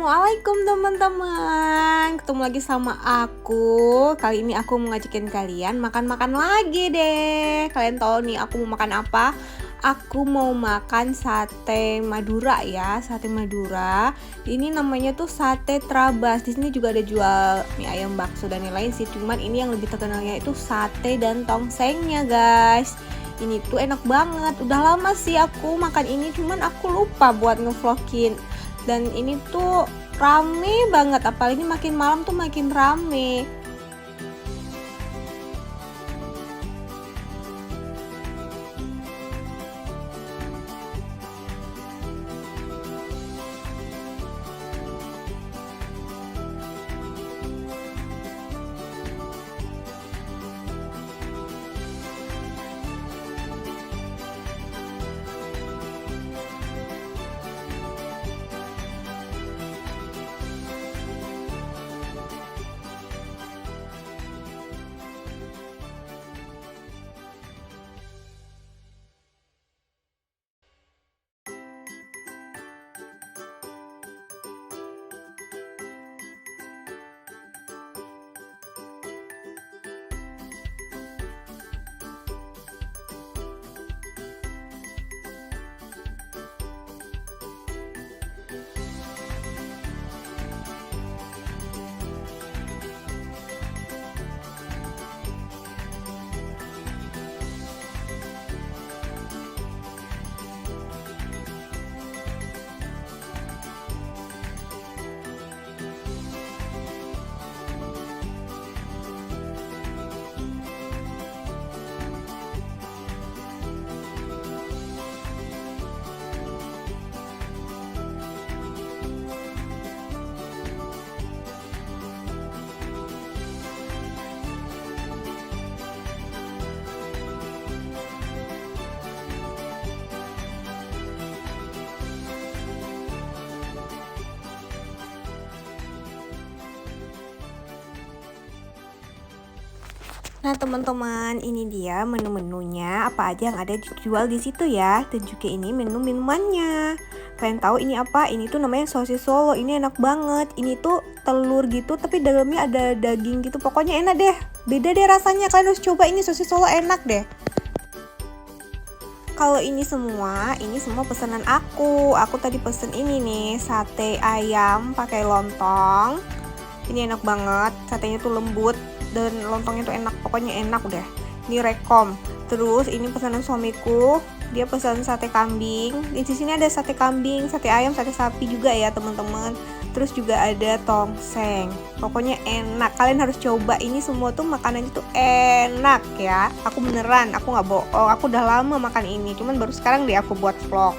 Assalamualaikum teman-teman. Ketemu lagi sama aku. Kali ini aku mau ngajakin kalian makan-makan lagi deh. Kalian tahu nih aku mau makan apa? Aku mau makan sate Madura ya, sate Madura. Ini namanya tuh sate Trabas. Di sini juga ada jual mie ayam bakso dan lain-lain sih. Cuman ini yang lebih terkenalnya itu sate dan tongsengnya, guys. Ini tuh enak banget. Udah lama sih aku makan ini, cuman aku lupa buat ngevlogin. Dan ini tuh rame banget, apalagi makin malam tuh makin rame. Nah teman-teman, ini dia menu-menunya, apa aja yang ada dijual di situ ya. Dan juga ini menu-minumannya. Kalian tahu ini apa? Ini tuh namanya sosis Solo. Ini enak banget. Ini tuh telur gitu, tapi dalamnya ada daging gitu. Pokoknya enak deh. Beda deh rasanya. Kalian harus coba ini sosis Solo, enak deh. Kalau ini semua pesanan aku. Aku tadi pesen ini nih, sate ayam pakai lontong. Ini enak banget. Satenya tuh lembut dan lontongnya tuh enak, pokoknya enak udah. Ini rekom. Terus ini pesanan suamiku, dia pesan sate kambing. Di sini ada sate kambing, sate ayam, sate sapi juga ya teman-teman. Terus juga ada tongseng. Pokoknya enak. Kalian harus coba, ini semua tuh makanannya tuh enak ya. Aku beneran, aku nggak bohong. Aku udah lama makan ini, cuman baru sekarang deh aku buat vlog.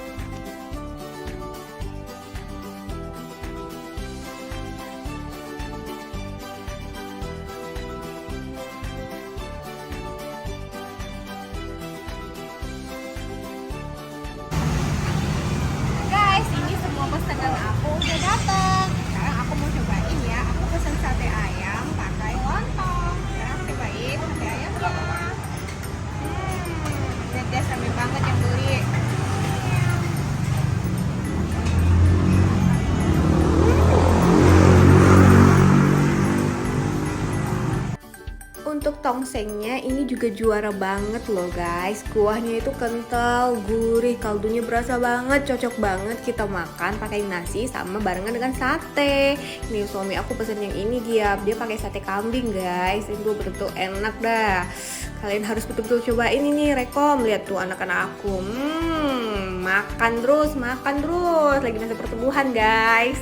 Guys, ini semua pesanan aku udah datang. Sekarang aku mau cobain ya. Aku pesan sate ayam pakai lontong. Sekarang aku cobain sate ayamnya. Lihat deh, rame banget yang beli. Untuk tongsengnya ini juga juara banget loh guys. Kuahnya itu kental, gurih, kaldunya berasa banget, cocok banget kita makan pakai nasi sama barengan dengan sate. Nih suami aku pesen yang ini dia pakai sate kambing guys. Itu betul-betul enak dah. Kalian harus betul-betul cobain ini, rekom. Lihat tuh anak-anak aku. Makan terus, lagi masa pertumbuhan guys.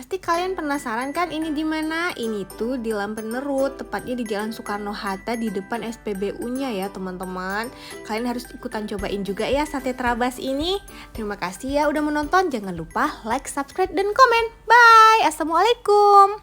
Pasti kalian penasaran kan ini di mana? Ini tuh di Lampenerut, tepatnya di Jalan Soekarno-Hatta di depan SPBU-nya ya teman-teman. Kalian harus ikutan cobain juga ya sate terabas ini. Terima kasih ya udah menonton. Jangan lupa like, subscribe, dan komen. Bye. Assalamualaikum.